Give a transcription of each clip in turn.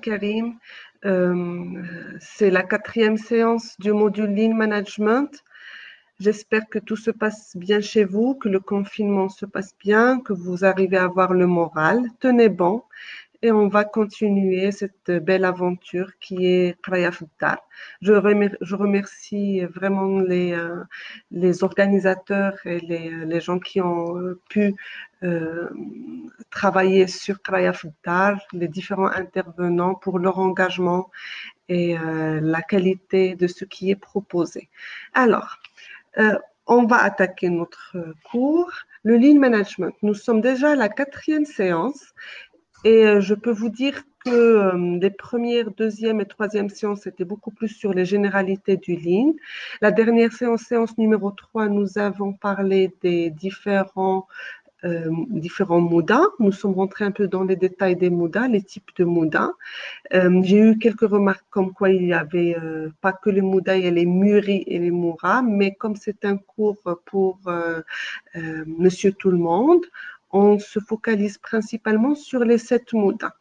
Karim. C'est la 4e séance du module Lean Management. J'espère que tout se passe bien chez vous, que le confinement se passe bien, que vous arrivez à avoir le moral. Tenez bon et on va continuer cette belle aventure qui est Qraya fi Ddar. Je remercie vraiment les organisateurs et les gens qui ont pu travailler sur Qraya fi Ddar, les différents intervenants pour leur engagement et la qualité de ce qui est proposé. Alors, on va attaquer notre cours, le Lean Management. Nous sommes déjà à la 4e séance et je peux vous dire que les premières, 2e et 3e séances étaient beaucoup plus sur les généralités du Lean. La dernière séance numéro 3, nous avons parlé des différents Moudas. Nous sommes rentrés un peu dans les détails des Moudas, les types de Moudas. J'ai eu quelques remarques comme quoi il n'y avait pas que les Moudas, il y a les Muri et les Moura, mais comme c'est un cours pour Monsieur Tout-le-Monde, on se focalise principalement sur les 7 Moudas.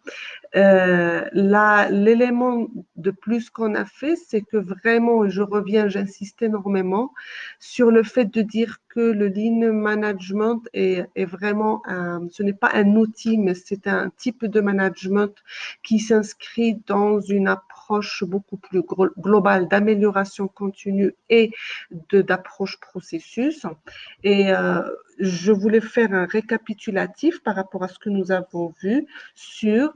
L'élément de plus qu'on a fait, c'est que vraiment, je reviens, j'insiste énormément sur le fait de dire que le Lean Management est vraiment, ce n'est pas un outil, mais c'est un type de management qui s'inscrit dans une approche beaucoup plus globale d'amélioration continue et d'approche processus. Et je voulais faire un récapitulatif par rapport à ce que nous avons vu sur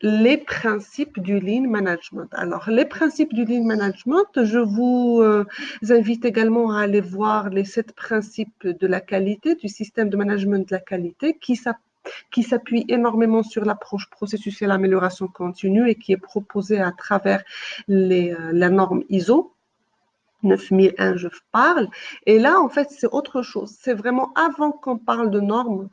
les principes du Lean Management. Alors, les principes du Lean Management, je vous invite également à aller voir les 7 principes de la qualité, du système de management de la qualité, qui s'appuie énormément sur l'approche processus et l'amélioration continue et qui est proposée à travers la norme ISO. 9001, je parle. Et là, en fait, c'est autre chose. C'est vraiment avant qu'on parle de normes,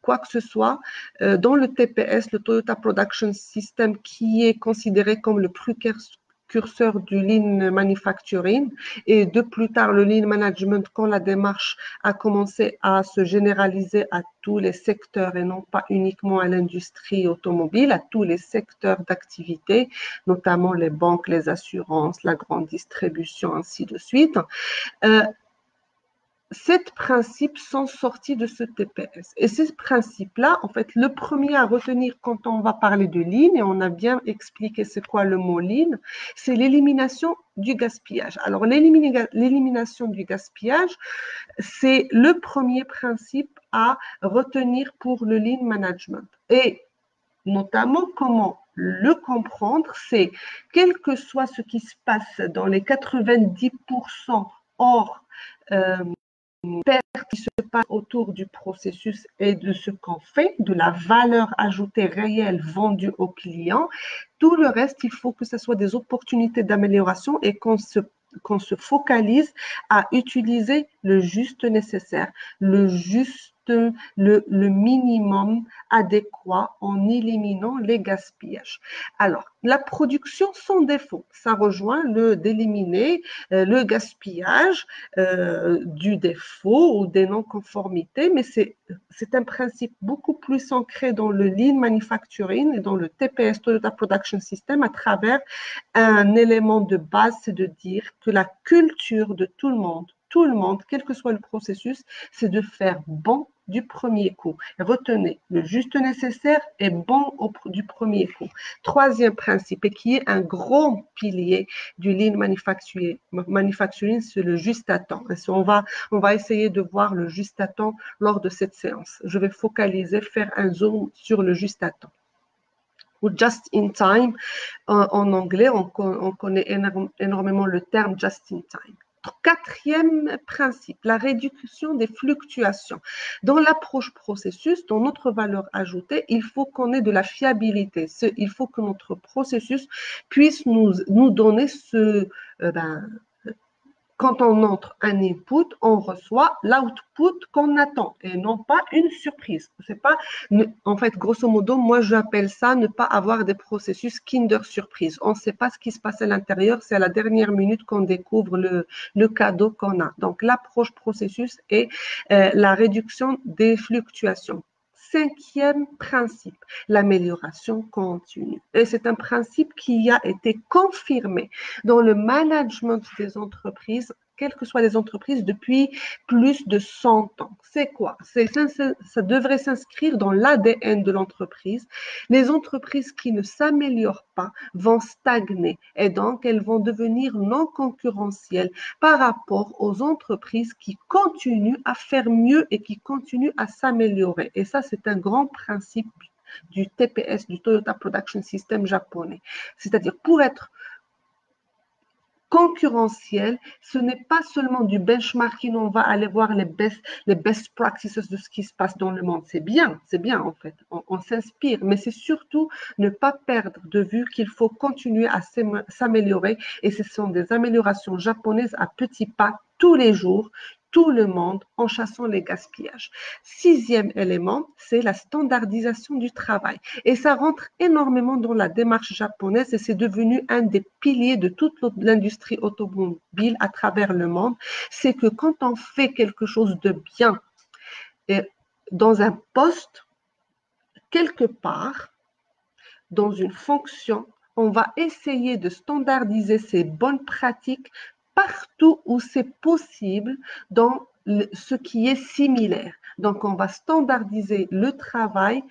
quoi que ce soit, dans le TPS, le Toyota Production System, qui est considéré comme le précurseur du Lean Manufacturing et de plus tard le Lean Management quand la démarche a commencé à se généraliser à tous les secteurs et non pas uniquement à l'industrie automobile, à tous les secteurs d'activité, notamment les banques, les assurances, la grande distribution, ainsi de suite. 7 principes sont sortis de ce TPS. Et ces principes-là, en fait, le premier à retenir quand on va parler de Lean, et on a bien expliqué c'est quoi le mot Lean, c'est l'élimination du gaspillage. Alors, l'élimination du gaspillage, c'est le premier principe à retenir pour le Lean Management. Et notamment, comment le comprendre, c'est quel que soit ce qui se passe dans les 90% hors qui se passe autour du processus et de ce qu'on fait, de la valeur ajoutée réelle vendue au client. Tout le reste, il faut que ce soit des opportunités d'amélioration et qu'on se focalise à utiliser le juste nécessaire, le minimum adéquat en éliminant les gaspillages. Alors, la production sans défaut, ça rejoint d'éliminer le gaspillage du défaut ou des non-conformités, mais c'est un principe beaucoup plus ancré dans le Lean Manufacturing et dans le TPS, Toyota Production System, à travers un élément de base, c'est de dire que la culture de tout le monde, quel que soit le processus, c'est de faire bon du premier coup. Retenez, le juste nécessaire est bon du premier coup. 3e principe, et qui est un gros pilier du Lean Manufacturing, c'est le juste à temps. On va essayer de voir le juste à temps lors de cette séance. Je vais focaliser, faire un zoom sur le juste à temps. Ou just in time, en anglais, on connaît énormément le terme just in time. 4e principe, la réduction des fluctuations. Dans l'approche processus, dans notre valeur ajoutée, il faut qu'on ait de la fiabilité. Il faut que notre processus puisse nous donner quand on entre un input, on reçoit l'output qu'on attend et non pas une surprise. C'est pas, en fait, grosso modo, moi j'appelle ça ne pas avoir des processus Kinder Surprise. On ne sait pas ce qui se passe à l'intérieur, c'est à la dernière minute qu'on découvre le cadeau qu'on a. Donc l'approche processus et la réduction des fluctuations. cinquième principe, l'amélioration continue. Et c'est un principe qui a été confirmé dans le management des entreprises, quelles que soient les entreprises, depuis plus de 100 ans. C'est quoi? Ça devrait s'inscrire dans l'ADN de l'entreprise. Les entreprises qui ne s'améliorent pas vont stagner et donc elles vont devenir non concurrentielles par rapport aux entreprises qui continuent à faire mieux et qui continuent à s'améliorer. Et ça, c'est un grand principe du TPS, du Toyota Production System japonais. C'est-à-dire, pour être concurrentiel, ce n'est pas seulement du benchmarking, on va aller voir les best practices de ce qui se passe dans le monde. C'est bien en fait, on s'inspire, mais c'est surtout ne pas perdre de vue qu'il faut continuer à s'améliorer et ce sont des améliorations japonaises à petits pas tous les jours, tout le monde en chassant les gaspillages. Sixième élément, c'est la standardisation du travail. Et ça rentre énormément dans la démarche japonaise et c'est devenu un des piliers de toute l'industrie automobile à travers le monde. C'est que quand on fait quelque chose de bien et dans un poste, quelque part, dans une fonction, on va essayer de standardiser ces bonnes pratiques partout où c'est possible dans ce qui est similaire. Donc, on va standardiser le travail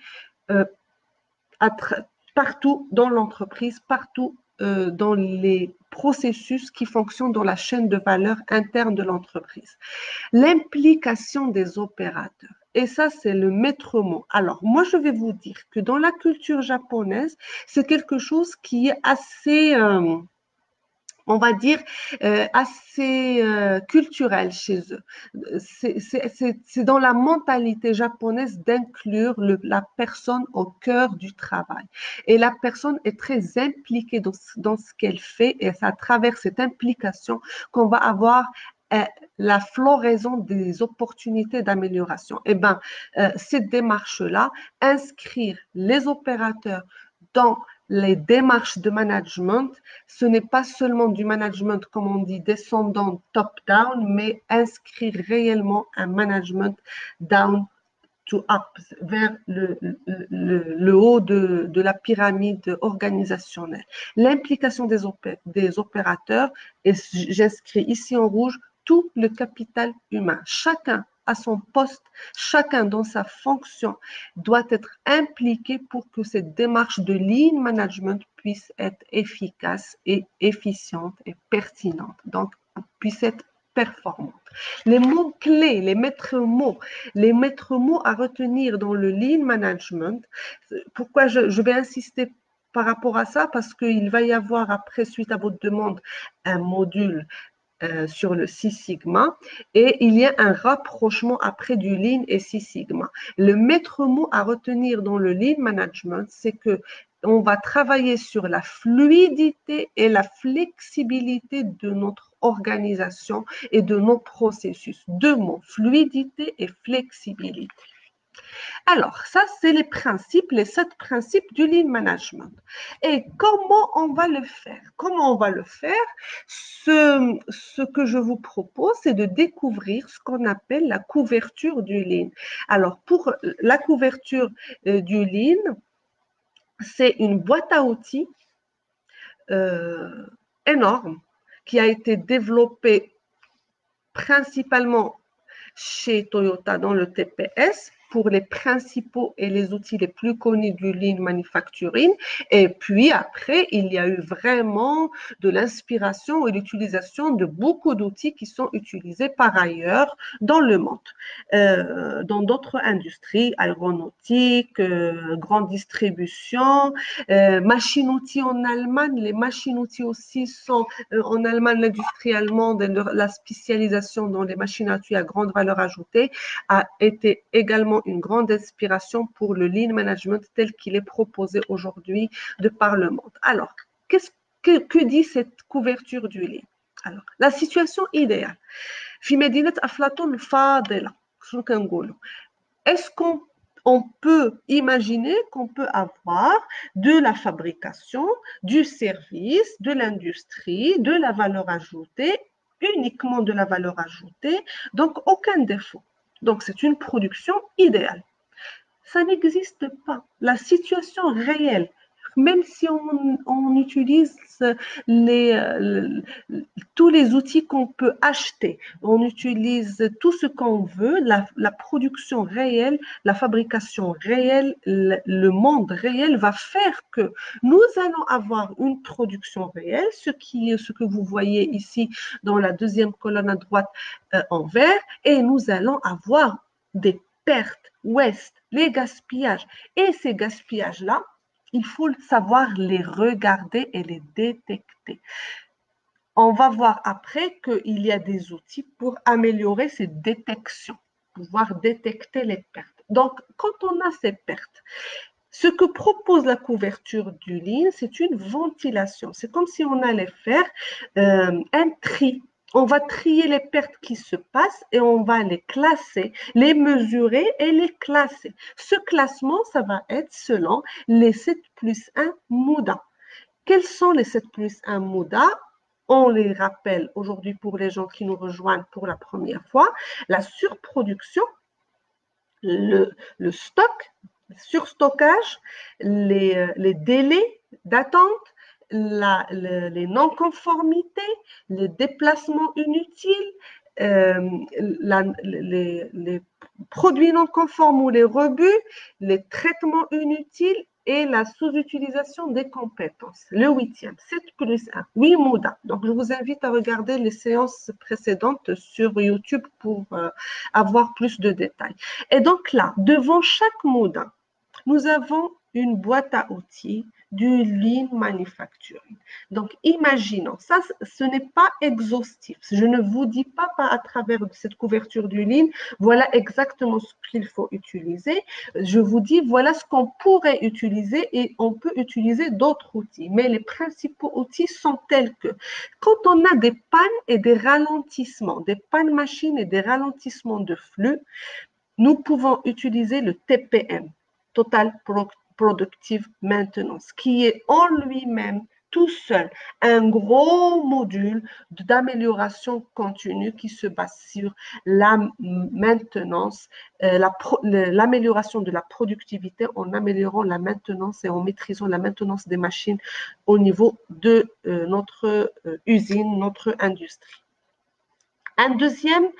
partout dans l'entreprise, partout dans les processus qui fonctionnent dans la chaîne de valeur interne de l'entreprise. L'implication des opérateurs. Et ça, c'est le maître mot. Alors, moi, je vais vous dire que dans la culture japonaise, c'est quelque chose qui est assez, on va dire, assez culturel chez eux. C'est dans la mentalité japonaise d'inclure la personne au cœur du travail. Et la personne est très impliquée dans ce qu'elle fait et c'est à travers cette implication qu'on va avoir la floraison des opportunités d'amélioration. Eh bien, cette démarche-là, inscrire les opérateurs dans les démarches de management, ce n'est pas seulement du management, comme on dit, descendant top-down, mais inscrire réellement un management down to up, vers le haut de la pyramide organisationnelle. L'implication des opérateurs, et j'inscris ici en rouge, tout le capital humain. Chacun à son poste, chacun dans sa fonction doit être impliqué pour que cette démarche de lean management puisse être efficace et efficiente et pertinente, donc puisse être performante. Les mots-clés, les maîtres mots à retenir dans le lean management, pourquoi je vais insister par rapport à ça, parce qu'il va y avoir après, suite à votre demande, un module sur le Six Sigma et il y a un rapprochement après du Lean et Six Sigma. Le maître mot à retenir dans le Lean Management, c'est que on va travailler sur la fluidité et la flexibilité de notre organisation et de nos processus. Deux mots, fluidité et flexibilité. Alors, ça, c'est les principes, les 7 principes du Lean Management. Et comment on va le faire? Comment on va le faire? Ce que je vous propose, c'est de découvrir ce qu'on appelle la couverture du Lean. Alors, pour la couverture du Lean, c'est une boîte à outils énorme qui a été développée principalement chez Toyota dans le TPS pour les principaux et les outils les plus connus du Lean Manufacturing. Et puis après, il y a eu vraiment de l'inspiration et l'utilisation de beaucoup d'outils qui sont utilisés par ailleurs dans le monde, dans d'autres industries, aéronautique, grande distribution, machines-outils en Allemagne. Les machines-outils aussi sont en Allemagne, l'industrie allemande, la spécialisation dans les machines-outils à grande valeur ajoutée a été également une grande inspiration pour le Lean Management tel qu'il est proposé aujourd'hui de par le monde. Alors, que dit cette couverture du Lean? Alors, la situation idéale. Est-ce qu'on peut imaginer qu'on peut avoir de la fabrication, du service, de l'industrie, de la valeur ajoutée, uniquement de la valeur ajoutée, donc aucun défaut. Donc, c'est une production idéale. ça n'existe pas. La situation réelle, même si on utilise tous les outils qu'on peut acheter, on utilise tout ce qu'on veut, la production réelle, la fabrication réelle, le monde réel va faire que nous allons avoir une production réelle, ce que vous voyez ici dans la deuxième colonne à droite en vert, et nous allons avoir des pertes, waste, les gaspillages. Et ces gaspillages-là, il faut savoir les regarder et les détecter. On va voir après qu'il y a des outils pour améliorer ces détections, pouvoir détecter les pertes. Donc, quand on a ces pertes, ce que propose la couverture du Lean, c'est une ventilation. C'est comme si on allait faire un tri. On va trier les pertes qui se passent et on va les classer, les mesurer et les classer. Ce classement, ça va être selon les 7+1 MODA. Quels sont les 7+1 MODA? On les rappelle aujourd'hui pour les gens qui nous rejoignent pour la première fois. La surproduction, le stock, surstockage, les délais d'attente, les non-conformités, les déplacements inutiles, les produits non conformes ou les rebuts, les traitements inutiles et la sous-utilisation des compétences. Le 8e, 7+1, 8 MODA. Donc, je vous invite à regarder les séances précédentes sur YouTube pour avoir plus de détails. Et donc là, devant chaque MODA, nous avons une boîte à outils du Lean Manufacturing. Donc, imaginons, ça, ce n'est pas exhaustif. Je ne vous dis pas à travers cette couverture du Lean, voilà exactement ce qu'il faut utiliser. Je vous dis, voilà ce qu'on pourrait utiliser et on peut utiliser d'autres outils. Mais les principaux outils sont tels que, quand on a des pannes et des ralentissements, des pannes machines et des ralentissements de flux, nous pouvons utiliser le TPM, Total Productive Maintenance, qui est en lui-même tout seul un gros module d'amélioration continue qui se base sur la maintenance, l'amélioration de la productivité en améliorant la maintenance et en maîtrisant la maintenance des machines au niveau de notre usine, notre industrie. Un deuxième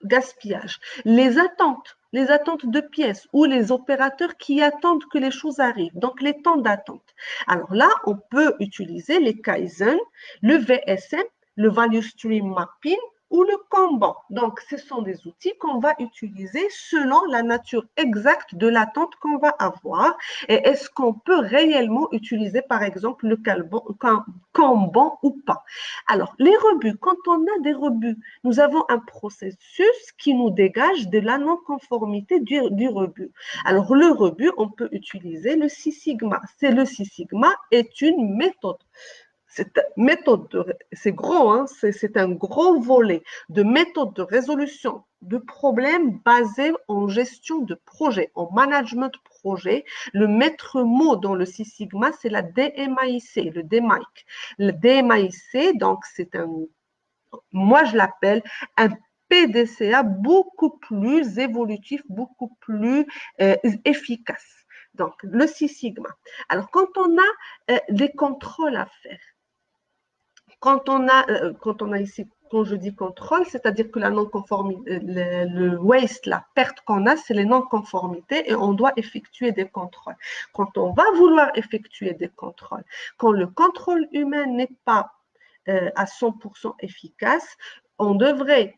gaspillage, les attentes de pièces ou les opérateurs qui attendent que les choses arrivent, donc les temps d'attente. Alors là, on peut utiliser les Kaizen, le VSM, le Value Stream Mapping ou le Kanban. Donc, ce sont des outils qu'on va utiliser selon la nature exacte de l'attente qu'on va avoir. Et est-ce qu'on peut réellement utiliser, par exemple, le Kanban ou pas? Alors, les rebuts, quand on a des rebuts, nous avons un processus qui nous dégage de la non-conformité du rebut. Alors, le rebut, on peut utiliser le Six Sigma. Le Six Sigma est une méthode. Cette méthode, c'est gros, hein, c'est un gros volet de méthode de résolution de problèmes basés en gestion de projet, en management de projet. Le maître mot dans le Six Sigma, c'est la DMAIC, le DMAIC. Le DMAIC, donc c'est moi je l'appelle un PDCA beaucoup plus évolutif, beaucoup plus efficace. Donc, le Six Sigma. Alors, quand on a des contrôles à faire, quand on a ici, quand je dis contrôle, c'est-à-dire que la non-conformité, le waste, la perte qu'on a, c'est les non-conformités et on doit effectuer des contrôles. Quand on va vouloir effectuer des contrôles, quand le contrôle humain n'est pas à 100% efficace, on devrait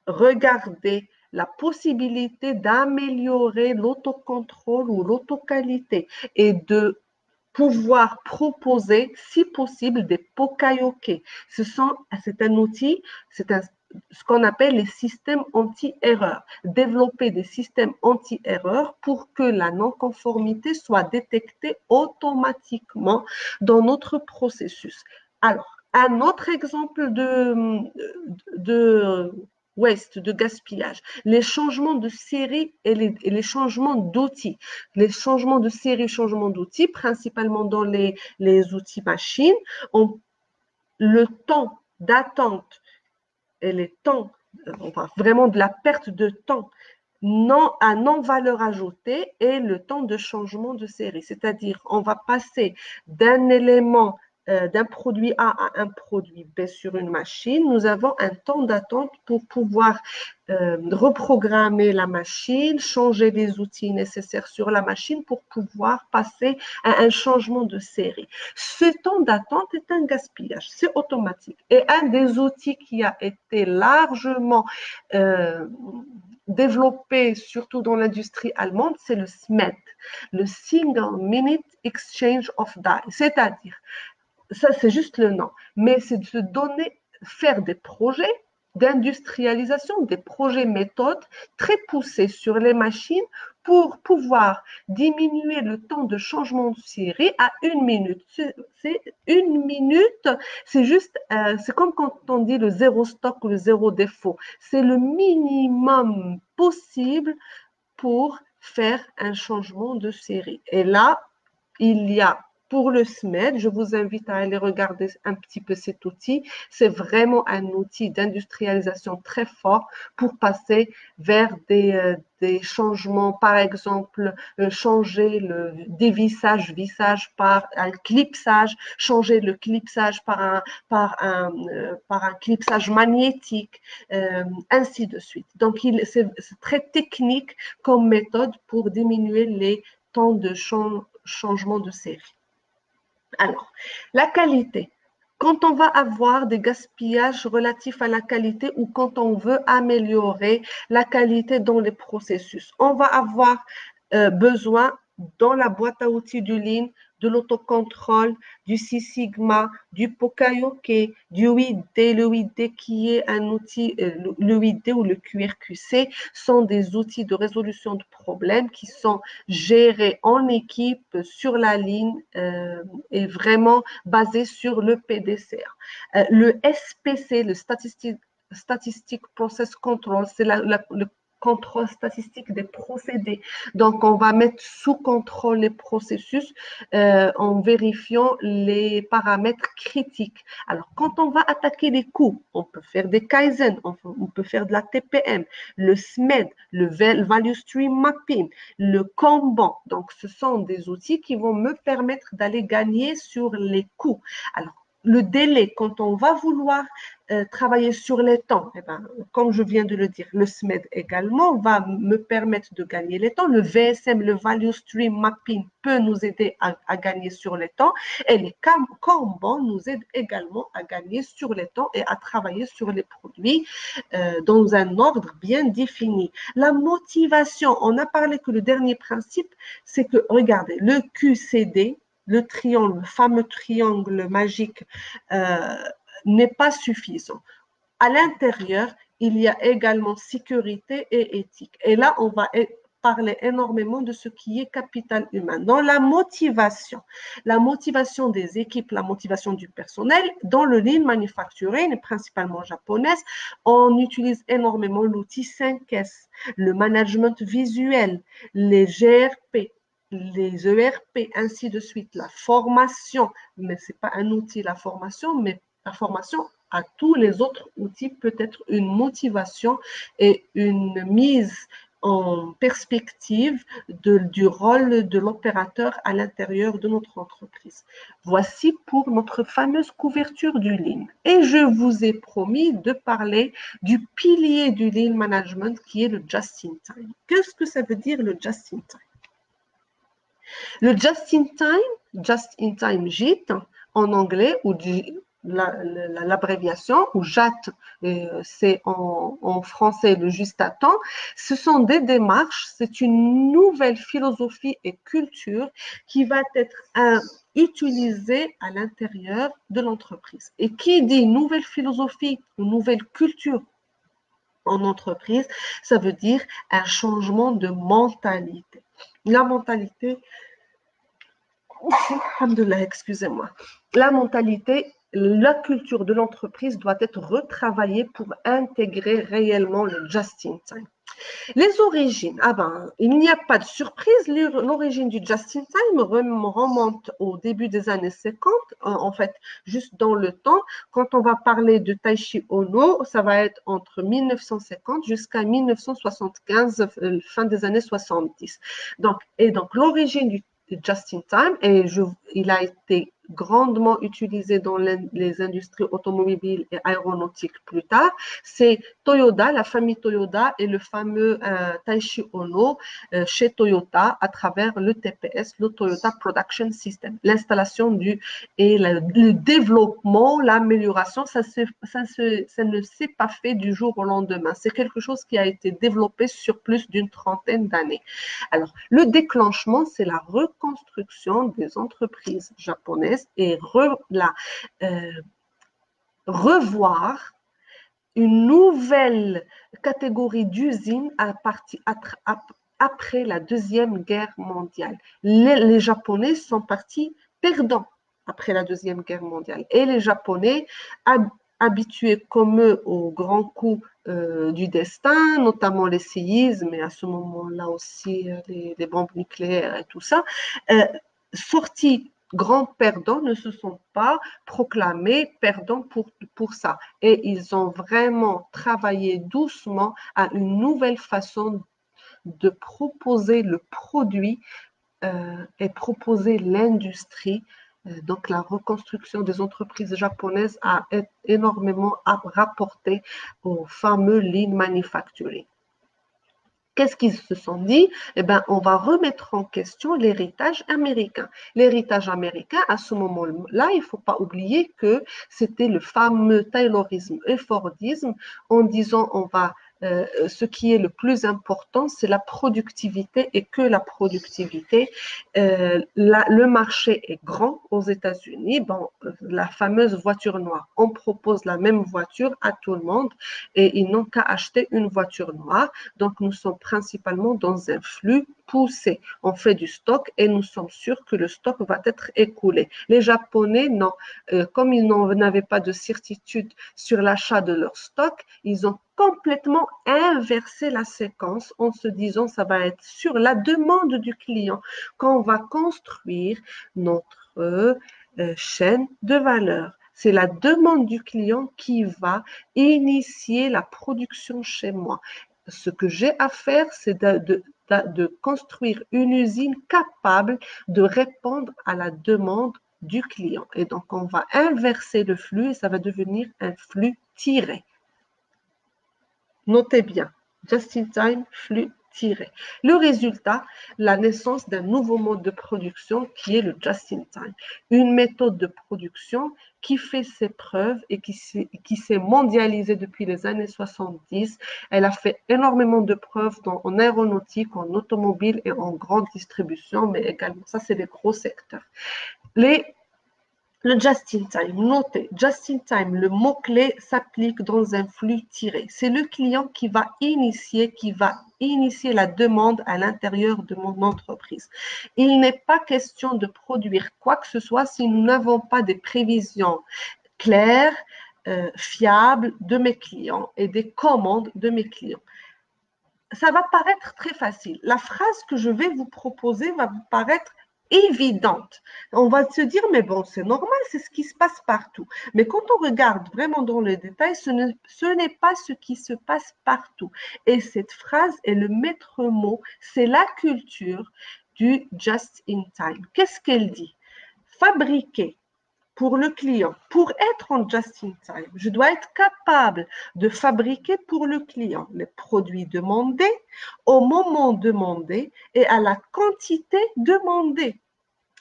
regarder la possibilité d'améliorer l'autocontrôle ou l'autoqualité et de pouvoir proposer, si possible, des pokayoke. C'est un outil, ce qu'on appelle les systèmes anti-erreur. Développer des systèmes anti-erreur pour que la non-conformité soit détectée automatiquement dans notre processus. Alors, un autre exemple de waste, de gaspillage, les changements de série et les changements d'outils. Les changements de série, changements d'outils, principalement dans les outils machines, le temps d'attente et les temps, vraiment de la perte de temps non-valeur ajoutée et le temps de changement de série. C'est-à-dire, on va passer d'un élément, d'un produit A à un produit B sur une machine. Nous avons un temps d'attente pour pouvoir reprogrammer la machine, changer les outils nécessaires sur la machine pour pouvoir passer à un changement de série. Ce temps d'attente est un gaspillage, c'est automatique. Et un des outils qui a été largement développé, surtout dans l'industrie allemande, c'est le SMED, le Single Minute Exchange of Die. C'est-à-dire, ça c'est juste le nom, mais c'est de se donner, faire des projets d'industrialisation, des projets méthodes très poussés sur les machines pour pouvoir diminuer le temps de changement de série à 1 minute. C'est 1 minute, c'est juste, c'est comme quand on dit le zéro stock ou le zéro défaut. C'est le minimum possible pour faire un changement de série. Et là, il y a pour le SMED, je vous invite à aller regarder un petit peu cet outil. C'est vraiment un outil d'industrialisation très fort pour passer vers des changements, par exemple, changer le dévissage par un clipsage, changer le clipsage par un clipsage magnétique, ainsi de suite. Donc, c'est très technique comme méthode pour diminuer les temps de changement de série. Alors, la qualité. Quand on va avoir des gaspillages relatifs à la qualité ou quand on veut améliorer la qualité dans les processus, on va avoir besoin dans la boîte à outils du Lean, de l'autocontrôle, du Six Sigma, du Pokayoke, du 8D. Le 8D qui est un outil, le 8D ou le QRQC sont des outils de résolution de problèmes qui sont gérés en équipe sur la ligne et vraiment basés sur le PDCA. Le SPC, le Statistic Process Control, c'est le contrôle statistique des procédés. Donc, on va mettre sous contrôle les processus en vérifiant les paramètres critiques. Alors, quand on va attaquer les coûts, on peut faire des Kaizen, on peut faire de la TPM, le SMED, le Value Stream Mapping, le Kanban. Donc, ce sont des outils qui vont me permettre d'aller gagner sur les coûts. Alors, le délai, quand on va vouloir travailler sur les temps, eh ben, comme je viens de le dire, le SMED également va me permettre de gagner les temps. Le VSM, le Value Stream Mapping, peut nous aider à gagner sur les temps. Et les Kanban nous aident également à gagner sur les temps et à travailler sur les produits dans un ordre bien défini. La motivation, on a parlé que le dernier principe, c'est que, regardez, le QCD, le triangle, le fameux triangle magique, n'est pas suffisant. À l'intérieur, il y a également sécurité et éthique. Et là, on va parler énormément de ce qui est capital humain. Dans la motivation des équipes, la motivation du personnel, dans le Lean Manufacturing, principalement japonaise, on utilise énormément l'outil 5S, le management visuel, les GRP, les ERP, ainsi de suite, la formation, mais ce n'est pas un outil, la formation, mais la formation à tous les autres outils peut être une motivation et une mise en perspective du rôle de l'opérateur à l'intérieur de notre entreprise. Voici pour notre fameuse couverture du Lean. Et je vous ai promis de parler du pilier du Lean Management qui est le Just-in-Time. Qu'est-ce que ça veut dire le Just-in-Time? Le Just-in-Time, JIT, en anglais, ou l'abréviation, ou JAT, c'est en français le juste à temps, ce sont des démarches, c'est une nouvelle philosophie et culture qui va être utilisée à l'intérieur de l'entreprise. Et qui dit nouvelle philosophie ou nouvelle culture en entreprise, ça veut dire un changement de mentalité. La mentalité, alhamdoulilah, excusez-moi. La mentalité, la culture de l'entreprise doit être retravaillée pour intégrer réellement le just-in-time. Les origines, ah ben, il n'y a pas de surprise, l'origine du just-in-time remonte au début des années 50, en fait, juste dans le temps. Quand on va parler de Taishi Ohno, ça va être entre 1950 jusqu'à 1975, fin des années 70. Donc l'origine du just-in-time, il a été grandement utilisé dans les industries automobiles et aéronautiques plus tard, c'est Toyota, la famille Toyota et le fameux Taishi Ohno chez Toyota à travers le TPS, le Toyota Production System. L'installation et le développement, l'amélioration, ça ne s'est pas fait du jour au lendemain. C'est quelque chose qui a été développé sur plus d'une trentaine d'années. Alors, le déclenchement, c'est la reconstruction des entreprises japonaises et revoir une nouvelle catégorie d'usines après la Deuxième Guerre mondiale. Les Japonais sont partis perdants après la Deuxième Guerre mondiale. Et les Japonais, habitués comme eux aux grands coups du destin, notamment les séismes, et à ce moment-là aussi les bombes nucléaires et tout ça, sortis grands perdants, ne se sont pas proclamés perdants pour ça. Et ils ont vraiment travaillé doucement à une nouvelle façon de proposer le produit et proposer l'industrie. Donc, la reconstruction des entreprises japonaises a énormément rapporté au fameux lean manufacturing. Qu'est-ce qu'ils se sont dit? Eh bien, on va remettre en question l'héritage américain. L'héritage américain, à ce moment-là, il ne faut pas oublier que c'était le fameux taylorisme et fordisme en disant on va ce qui est le plus important, c'est la productivité et que la productivité. Le marché est grand aux États-Unis. Bon, la fameuse voiture noire. On propose la même voiture à tout le monde et ils n'ont qu'à acheter une voiture noire. Donc, nous sommes principalement dans un flux poussé. On fait du stock et nous sommes sûrs que le stock va être écoulé. Les Japonais, non. Comme ils n'avaient pas de certitude sur l'achat de leur stock, ils ont complètement inversé la séquence en se disant ça va être sur la demande du client qu'on va construire notre chaîne de valeur. C'est la demande du client qui va initier la production chez moi. Ce que j'ai à faire, c'est de construire une usine capable de répondre à la demande du client. Et donc, on va inverser le flux et ça va devenir un flux tiré. Notez bien, just-in-time, flux tiré. Le résultat, la naissance d'un nouveau mode de production qui est le just-in-time. Une méthode de production qui fait ses preuves et qui s'est mondialisée depuis les années 70. Elle a fait énormément de preuves en aéronautique, en automobile et en grande distribution, mais également, ça c'est des gros secteurs. Le just-in-time, notez, just-in-time, le mot-clé s'applique dans un flux tiré. C'est le client qui va initier la demande à l'intérieur de mon entreprise. Il n'est pas question de produire quoi que ce soit si nous n'avons pas des prévisions claires, fiables de mes clients et des commandes de mes clients. Ça va paraître très facile. La phrase que je vais vous proposer va vous paraître évidente. On va se dire, mais bon, c'est normal, c'est ce qui se passe partout. Mais quand on regarde vraiment dans le détail, ce n'est pas ce qui se passe partout. Et cette phrase est le maître mot, c'est la culture du just in time. Qu'est-ce qu'elle dit? Fabriquer pour le client, pour être en just in time, je dois être capable de fabriquer pour le client les produits demandés au moment demandé et à la quantité demandée.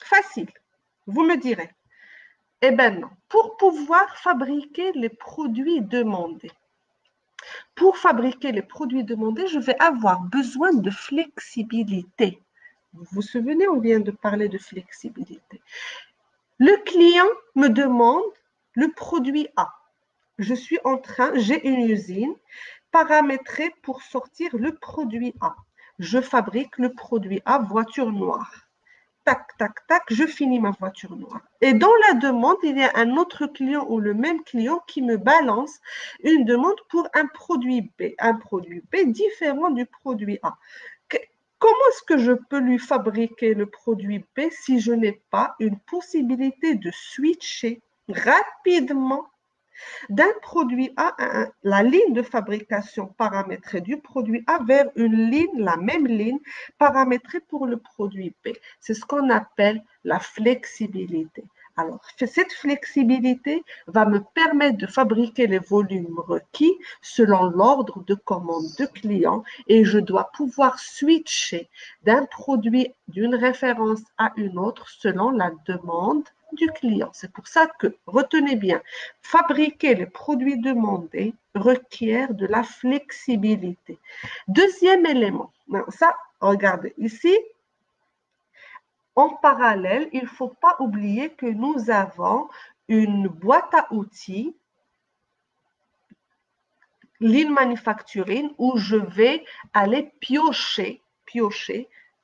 Facile, vous me direz. Eh bien non, pour pouvoir fabriquer les produits demandés, je vais avoir besoin de flexibilité. Vous vous souvenez, on vient de parler de flexibilité. Le client me demande le produit A. J'ai une usine paramétrée pour sortir le produit A. Je fabrique le produit A, voiture noire. tac, tac, tac, je finis ma voiture noire. Et dans la demande, il y a un autre client ou le même client qui me balance une demande pour un produit B différent du produit A. Comment est-ce que je peux lui fabriquer le produit B si je n'ai pas une possibilité de switcher rapidement d'un produit A à la ligne de fabrication paramétrée du produit A vers une ligne, la même ligne, paramétrée pour le produit B. C'est ce qu'on appelle la flexibilité. Alors, cette flexibilité va me permettre de fabriquer les volumes requis selon l'ordre de commande de client et je dois pouvoir switcher d'un produit, d'une référence à une autre selon la demande du client. C'est pour ça que, retenez bien, fabriquer les produits demandés requiert de la flexibilité. Deuxième élément, ça, regardez, ici, en parallèle, il ne faut pas oublier que nous avons une boîte à outils, Lean Manufacturing, où je vais aller piocher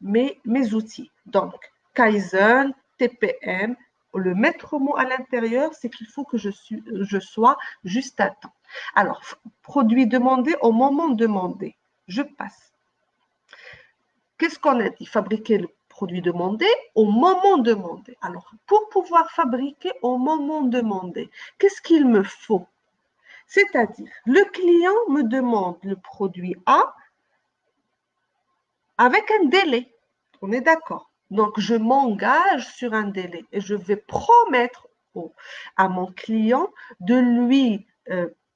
mes outils. Donc, Kaizen, TPM, le maître mot à l'intérieur, c'est qu'il faut que je sois juste à temps. Alors, produit demandé au moment demandé, je passe. Qu'est-ce qu'on a dit? Fabriquer le produit demandé au moment demandé. Alors, pour pouvoir fabriquer au moment demandé, qu'est-ce qu'il me faut? C'est-à-dire, le client me demande le produit A avec un délai. On est d'accord. Donc, je m'engage sur un délai et je vais promettre à mon client de lui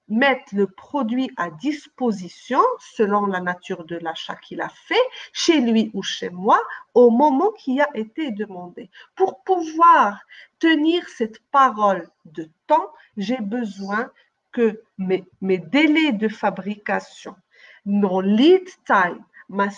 mettre le produit à disposition selon la nature de l'achat qu'il a fait, chez lui ou chez moi, au moment qui a été demandé. Pour pouvoir tenir cette parole de temps, j'ai besoin que mes délais de fabrication, mon lead time, ma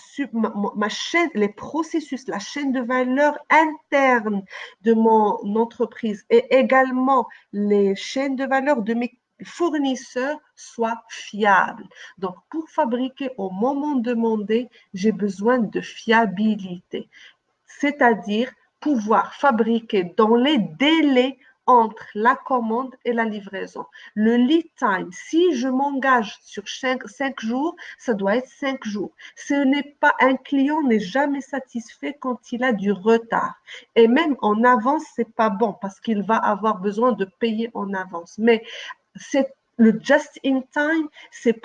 chaîne, les processus, la chaîne de valeur interne de mon entreprise et également les chaînes de valeur de mes fournisseurs soient fiables. Donc, pour fabriquer au moment demandé, j'ai besoin de fiabilité, c'est-à-dire pouvoir fabriquer dans les délais entre la commande et la livraison. Le lead time, si je m'engage sur 5 jours, ça doit être 5 jours. Ce n'est pas, un client n'est jamais satisfait quand il a du retard. Et même en avance, c'est pas bon parce qu'il va avoir besoin de payer en avance. Mais c'est le just in time, c'est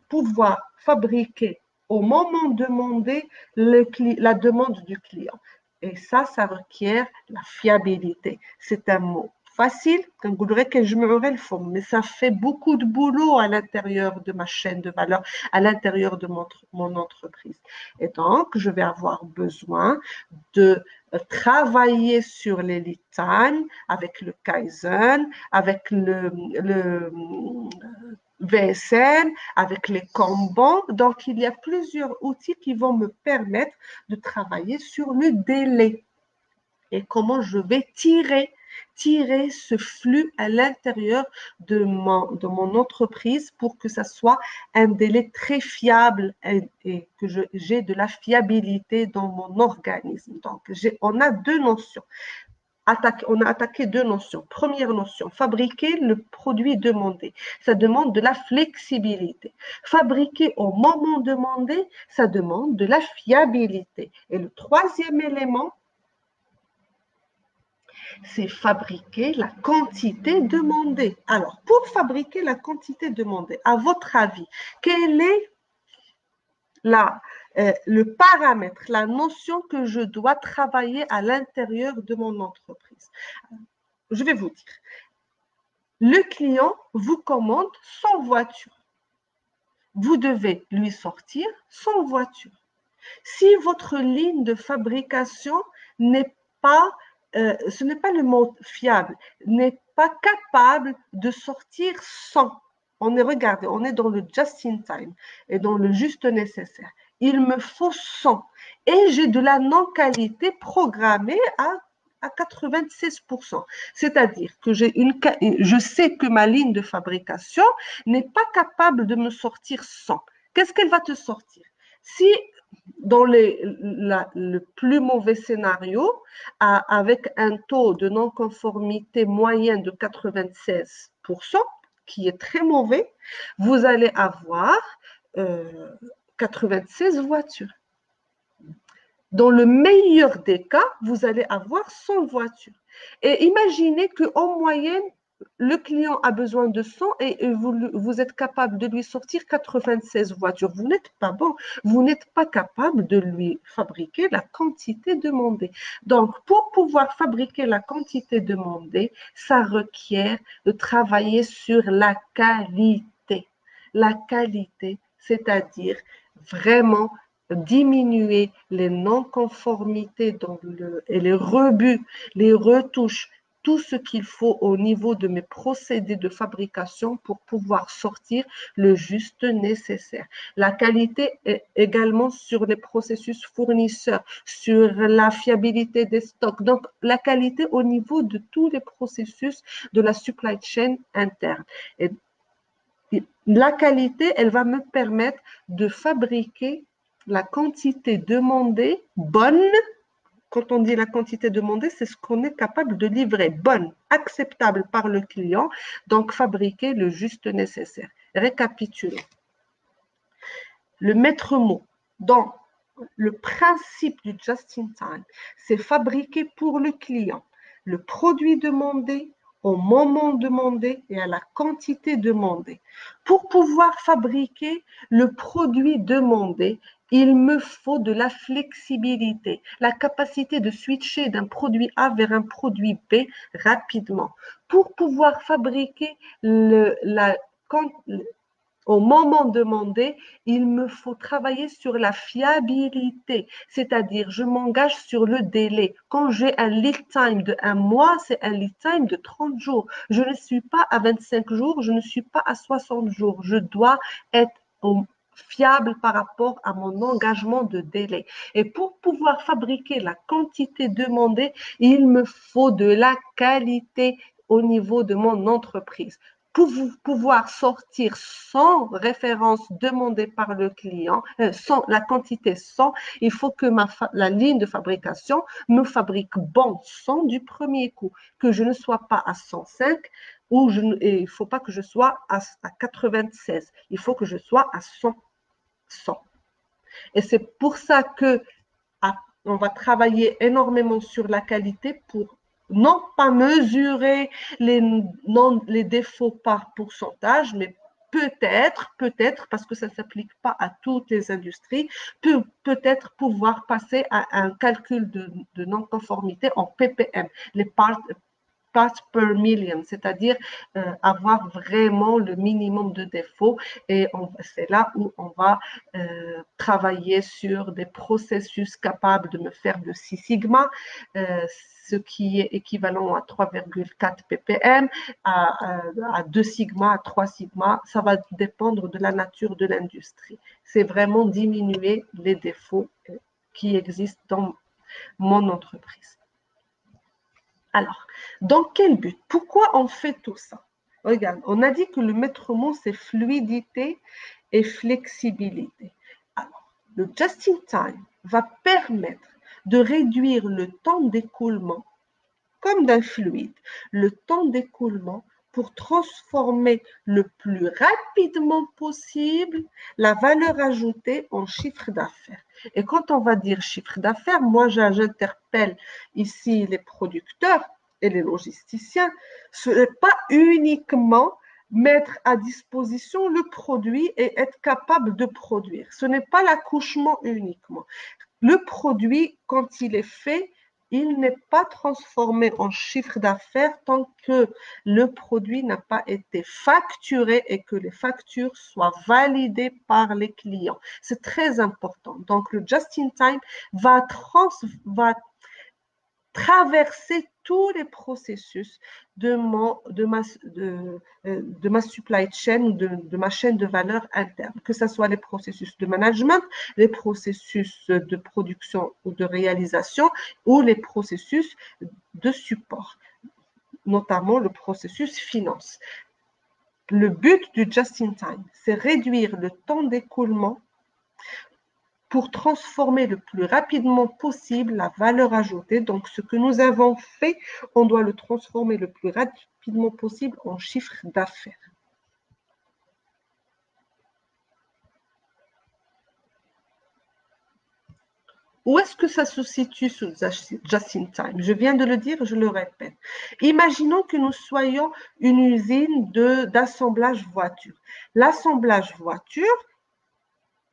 pouvoir fabriquer au moment demandé la demande du client. Et ça requiert la fiabilité. C'est un mot facile, mais ça fait beaucoup de boulot à l'intérieur de ma chaîne de valeur, à l'intérieur de mon entreprise. Et donc, je vais avoir besoin de travailler sur les lead time avec le Kaizen, avec le VSN, avec les Kanban. Donc, il y a plusieurs outils qui vont me permettre de travailler sur le délai et comment je vais tirer ce flux à l'intérieur de mon entreprise pour que ça soit un délai très fiable et que j'ai de la fiabilité dans mon organisme. Donc, on a deux notions. On a attaqué deux notions. Première notion, fabriquer le produit demandé. Ça demande de la flexibilité. Fabriquer au moment demandé, ça demande de la fiabilité. Et le troisième élément, c'est fabriquer la quantité demandée. Alors, pour fabriquer la quantité demandée, à votre avis, quel est le paramètre, la notion que je dois travailler à l'intérieur de mon entreprise? Je vais vous dire. Le client vous commande 100 voitures. Vous devez lui sortir 100 voitures. Si votre ligne de fabrication n'est pas ce n'est pas le mot fiable, n'est pas capable de sortir 100. Regardez, on est dans le just in time et dans le juste nécessaire. Il me faut 100 et j'ai de la non-qualité programmée à 96%. C'est-à-dire que je sais que ma ligne de fabrication n'est pas capable de me sortir 100. Qu'est-ce qu'elle va te sortir? Si dans le plus mauvais scénario, avec un taux de non-conformité moyen de 96%, qui est très mauvais, vous allez avoir 96 voitures. Dans le meilleur des cas, vous allez avoir 100 voitures. Et imaginez qu'en moyenne, le client a besoin de 100 et vous êtes capable de lui sortir 96 voitures. Vous n'êtes pas bon. Vous n'êtes pas capable de lui fabriquer la quantité demandée. Donc, pour pouvoir fabriquer la quantité demandée, ça requiert de travailler sur la qualité. La qualité, c'est-à-dire vraiment diminuer les non-conformités et les rebuts, les retouches, tout ce qu'il faut au niveau de mes procédés de fabrication pour pouvoir sortir le juste nécessaire. La qualité est également sur les processus fournisseurs, sur la fiabilité des stocks. Donc, la qualité au niveau de tous les processus de la supply chain interne. Et la qualité, elle va me permettre de fabriquer la quantité demandée bonne. Quand on dit la quantité demandée, c'est ce qu'on est capable de livrer, bonne, acceptable par le client, donc fabriquer le juste nécessaire. Récapitulons. Le maître mot dans le principe du just-in-time, c'est fabriquer pour le client le produit demandé au moment demandé et à la quantité demandée. Pour pouvoir fabriquer le produit demandé, il me faut de la flexibilité, la capacité de switcher d'un produit A vers un produit B rapidement. Pour pouvoir fabriquer au moment demandé, il me faut travailler sur la fiabilité, c'est-à-dire je m'engage sur le délai. Quand j'ai un lead time de 1 mois, c'est un lead time de 30 jours. Je ne suis pas à 25 jours, je ne suis pas à 60 jours. Je dois être fiable par rapport à mon engagement de délai. Et pour pouvoir fabriquer la quantité demandée, il me faut de la qualité au niveau de mon entreprise. Pour pouvoir sortir sans référence demandée par le client, sans la quantité 100, il faut que la ligne de fabrication me fabrique bon 100 du premier coup, que je ne sois pas à 105 ou et il ne faut pas que je sois à 96, il faut que je sois à 100. Et c'est pour ça que on va travailler énormément sur la qualité pour non pas mesurer les défauts par pourcentage, mais peut-être, parce que ça ne s'applique pas à toutes les industries, peut-être pouvoir passer à un calcul de non-conformité en ppm, les parts per million, c'est-à-dire avoir vraiment le minimum de défauts. Et c'est là où on va travailler sur des processus capables de me faire de 6 sigma, ce qui est équivalent à 3,4 ppm, à 2 sigma, à 3 sigma. Ça va dépendre de la nature de l'industrie. C'est vraiment diminuer les défauts qui existent dans mon entreprise. Alors, dans quel but? Pourquoi on fait tout ça? Regarde, on a dit que le maître mot, c'est fluidité et flexibilité. Alors, le just-in-time va permettre de réduire le temps d'écoulement, comme d'un fluide, le temps d'écoulement pour transformer le plus rapidement possible la valeur ajoutée en chiffre d'affaires. Et quand on va dire chiffre d'affaires, moi j'interpelle ici les producteurs et les logisticiens. Ce n'est pas uniquement mettre à disposition le produit et être capable de produire. Ce n'est pas l'accouchement uniquement. Le produit, quand il est fait, il n'est pas transformé en chiffre d'affaires tant que le produit n'a pas été facturé et que les factures soient validées par les clients. C'est très important. Donc, le just-in-time va traverser tous les processus de ma supply chain ou de ma chaîne de valeur interne, que ce soit les processus de management, les processus de production ou de réalisation ou les processus de support, notamment le processus finance. Le but du just-in-time, c'est réduire le temps d'écoulement pour transformer le plus rapidement possible la valeur ajoutée. Donc, ce que nous avons fait, on doit le transformer le plus rapidement possible en chiffre d'affaires. Où est-ce que ça se situe sur Just in Time? Je viens de le dire, je le répète. Imaginons que nous soyons une usine d'assemblage voiture. L'assemblage voiture,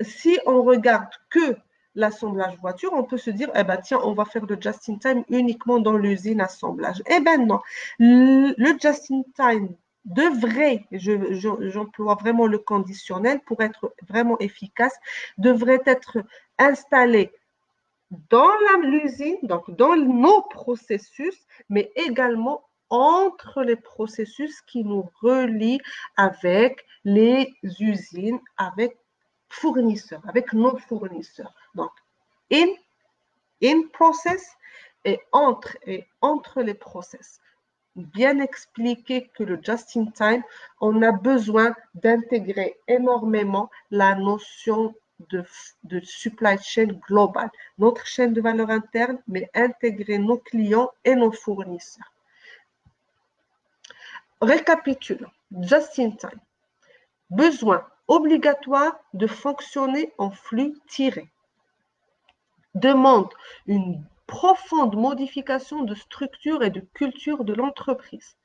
si on regarde que l'assemblage voiture, on peut se dire, eh ben, tiens, on va faire le Just in Time uniquement dans l'usine assemblage. Eh bien non, le Just in Time devrait, j'emploie vraiment le conditionnel pour être vraiment efficace, devrait être installé dans l'usine, donc dans nos processus, mais également entre les processus qui nous relient avec les usines, avec fournisseurs, avec nos fournisseurs. Donc, in process et entre les process. Bien expliquer que le just in time, on a besoin d'intégrer énormément la notion de supply chain globale, notre chaîne de valeur interne, mais intégrer nos clients et nos fournisseurs. Récapitulons, just in time. Besoin obligatoire de fonctionner en flux tiré. Demande une profonde modification de structure et de culture de l'entreprise.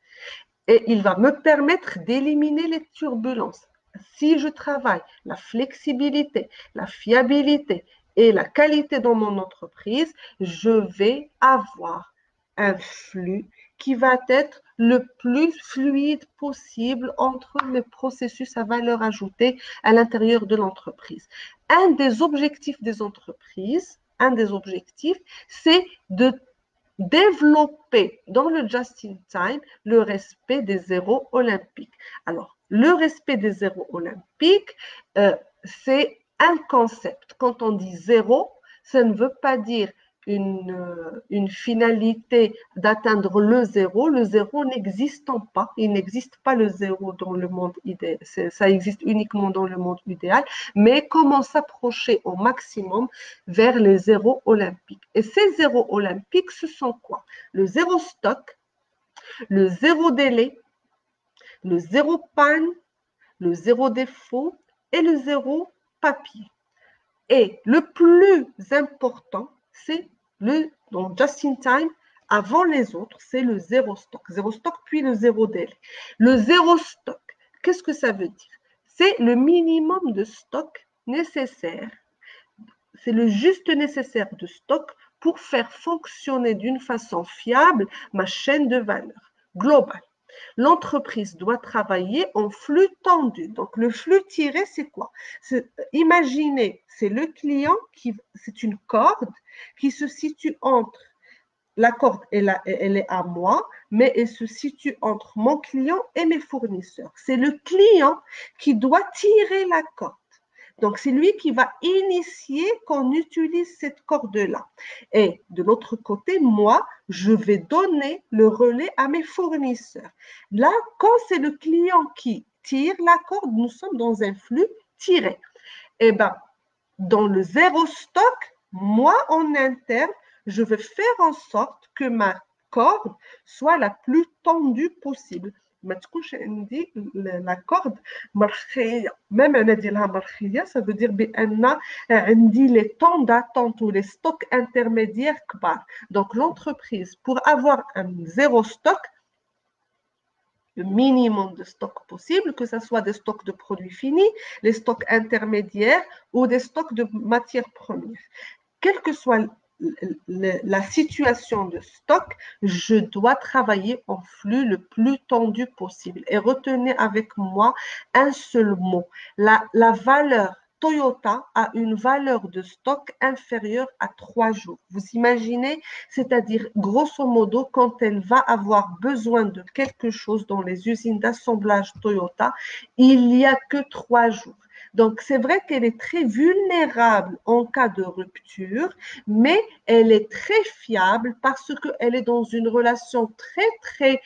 Et il va me permettre d'éliminer les turbulences. Si je travaille la flexibilité, la fiabilité et la qualité dans mon entreprise, je vais avoir un flux qui va être le plus fluide possible entre les processus à valeur ajoutée à l'intérieur de l'entreprise. Un des objectifs des entreprises, c'est de développer dans le just-in-time le respect des zéros olympiques. Alors, le respect des zéros olympiques, c'est un concept. Quand on dit zéro, ça ne veut pas dire une finalité d'atteindre le zéro. Le zéro n'existant pas, il n'existe pas le zéro dans le monde idéal, ça existe uniquement dans le monde idéal, mais comment s'approcher au maximum vers les zéros olympiques. Et ces zéros olympiques, ce sont quoi? Le zéro stock, le zéro délai, le zéro panne, le zéro défaut et le zéro papier. Et le plus important, c'est donc just in time, avant les autres, c'est le zéro stock. Zéro stock, puis le zéro délai. Le zéro stock, qu'est-ce que ça veut dire? C'est le minimum de stock nécessaire. C'est le juste nécessaire de stock pour faire fonctionner d'une façon fiable ma chaîne de valeur globale. L'entreprise doit travailler en flux tendu. Donc, le flux tiré, c'est quoi? Imaginez, c'est le client, c'est une corde qui se situe entre, la corde, elle est à moi, mais elle se situe entre mon client et mes fournisseurs. C'est le client qui doit tirer la corde. Donc, c'est lui qui va initier qu'on utilise cette corde-là. Et de l'autre côté, moi, je vais donner le relais à mes fournisseurs. Là, quand c'est le client qui tire la corde, nous sommes dans un flux tiré. Eh bien, dans le zéro stock, moi, en interne, je vais faire en sorte que ma corde soit la plus tendue possible. ما تكونش عندي la corde مرخيه. Même انا ديالها مرخيه, ça veut dire بان عندي les temps d'attente ou les stocks intermédiaires كبار. Donc l'entreprise, pour avoir un zéro stock, le minimum de stock possible, que ce soit des stocks de produits finis, les stocks intermédiaires ou des stocks de matières premières. Quelle que soit la situation de stock, je dois travailler en flux le plus tendu possible. Et retenez avec moi un seul mot. La valeur Toyota a une valeur de stock inférieure à 3 jours. Vous imaginez? C'est-à-dire, grosso modo, quand elle va avoir besoin de quelque chose dans les usines d'assemblage Toyota, il n'y a que 3 jours. Donc, c'est vrai qu'elle est très vulnérable en cas de rupture, mais elle est très fiable parce qu'elle est dans une relation très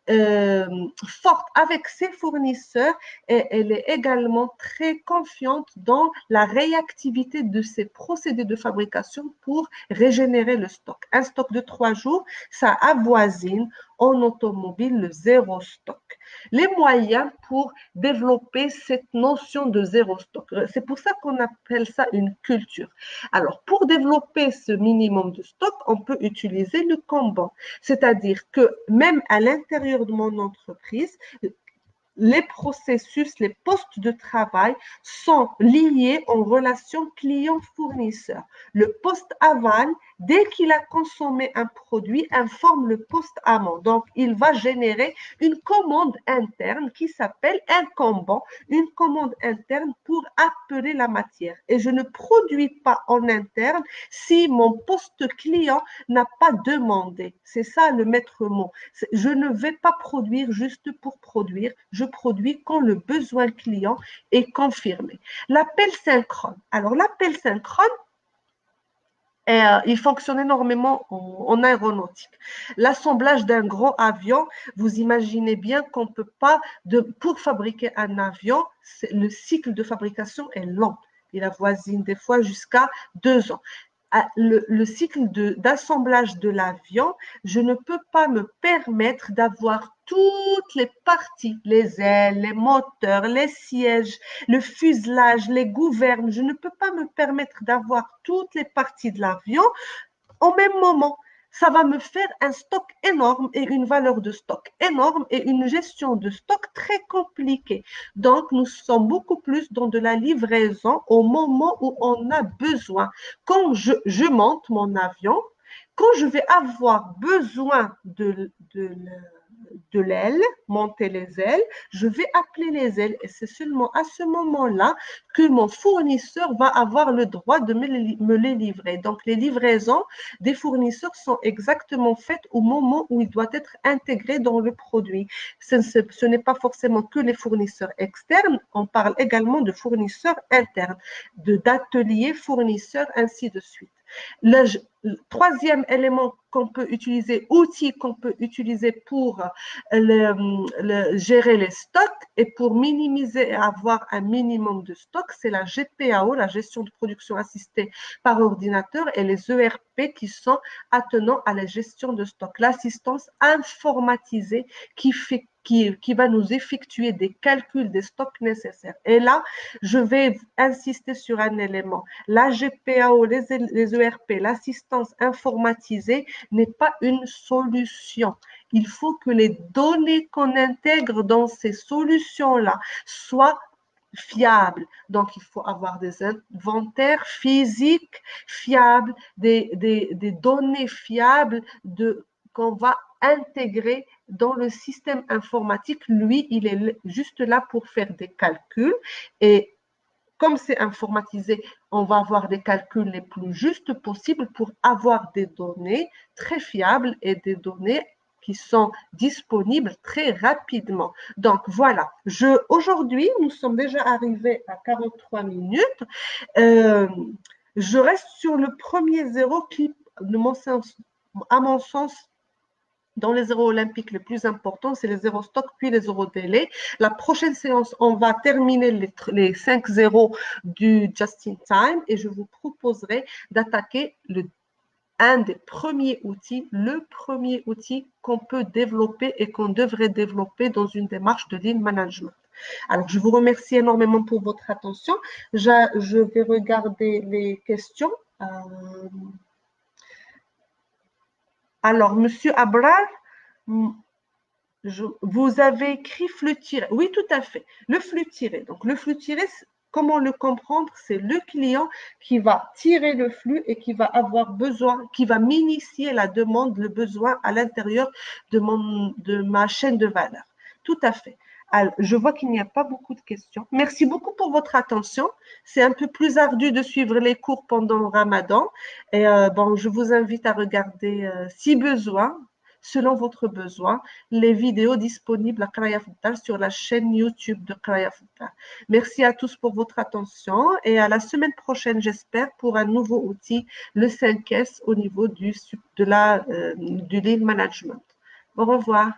forte avec ses fournisseurs et elle est également très confiante dans la réactivité de ses procédés de fabrication pour régénérer le stock. Un stock de 3 jours, ça avoisine en automobile le zéro stock. Les moyens pour développer cette notion de zéro stock, c'est pour ça qu'on appelle ça une culture. Alors, pour développer ce minimum de stock, on peut utiliser le Kanban. C'est-à-dire que même à l'intérieur de mon entreprise, les processus, les postes de travail sont liés en relation client-fournisseur. Le poste aval, dès qu'il a consommé un produit, informe le poste amont. Donc, il va générer une commande interne qui s'appelle un Kanban, une commande interne pour appeler la matière. Et je ne produis pas en interne si mon poste client n'a pas demandé. C'est ça le maître mot. Je ne vais pas produire juste pour produire. Je produis quand le besoin client est confirmé. L'appel synchrone. Alors, l'appel synchrone, il fonctionne énormément en aéronautique. L'assemblage d'un gros avion, vous imaginez bien qu'on ne peut pas, pour fabriquer un avion, le cycle de fabrication est long. Il avoisine des fois jusqu'à 2 ans. Le cycle d'assemblage de l'avion, je ne peux pas me permettre d'avoir toutes les parties, les ailes, les moteurs, les sièges, le fuselage, les gouvernes. Je ne peux pas me permettre d'avoir toutes les parties de l'avion au même moment. Ça va me faire un stock énorme et une valeur de stock énorme et une gestion de stock très compliquée. Donc, nous sommes beaucoup plus dans de la livraison au moment où on a besoin. Quand je monte mon avion, quand je vais avoir besoin de l'aile, monter les ailes, je vais appeler les ailes et c'est seulement à ce moment-là que mon fournisseur va avoir le droit de me les livrer. Donc, les livraisons des fournisseurs sont exactement faites au moment où il doit être intégré dans le produit. Ce n'est pas forcément que les fournisseurs externes, on parle également de fournisseurs internes, d'ateliers, fournisseurs, ainsi de suite. Le troisième élément qu'on peut utiliser, outil qu'on peut utiliser pour gérer les stocks et pour minimiser et avoir un minimum de stock, c'est la GPAO, la gestion de production assistée par ordinateur, et les ERP qui sont attenants à la gestion de stock. L'assistance informatisée qui va nous effectuer des calculs des stocks nécessaires. Et là, je vais insister sur un élément. La GPAO, les ERP, l'assistance informatisée n'est pas une solution. Il faut que les données qu'on intègre dans ces solutions-là soient fiables. Donc, il faut avoir des inventaires physiques fiables, des données fiables qu'on va intégrer dans le système informatique. Lui, il est juste là pour faire des calculs et comme c'est informatisé, on va avoir des calculs les plus justes possibles pour avoir des données très fiables et des données qui sont disponibles très rapidement. Donc voilà, aujourd'hui, nous sommes déjà arrivés à 43 minutes. Je reste sur le premier zéro qui, à mon sens, dans les zéros olympiques, le plus important, c'est les zéros stock, puis les zéros délai. La prochaine séance, on va terminer les 5 zéros du just-in-time et je vous proposerai d'attaquer un des premiers outils, le premier outil qu'on peut développer et qu'on devrait développer dans une démarche de lean management. Alors, je vous remercie énormément pour votre attention. Je vais regarder les questions. Alors, Monsieur Abrar, vous avez écrit flux tiré. Oui, tout à fait. Le flux tiré. Donc, le flux tiré, comment le comprendre? C'est le client qui va tirer le flux et qui va avoir besoin, qui va m'initier la demande, le besoin à l'intérieur de ma chaîne de valeur. Tout à fait. Alors, je vois qu'il n'y a pas beaucoup de questions. Merci beaucoup pour votre attention. C'est un peu plus ardu de suivre les cours pendant le Ramadan. Et bon, je vous invite à regarder, si besoin, selon votre besoin, les vidéos disponibles à Qraya Foutar sur la chaîne YouTube de Qraya Foutar. Merci à tous pour votre attention et à la semaine prochaine, j'espère, pour un nouveau outil, le 5S au niveau du lean management. Au revoir.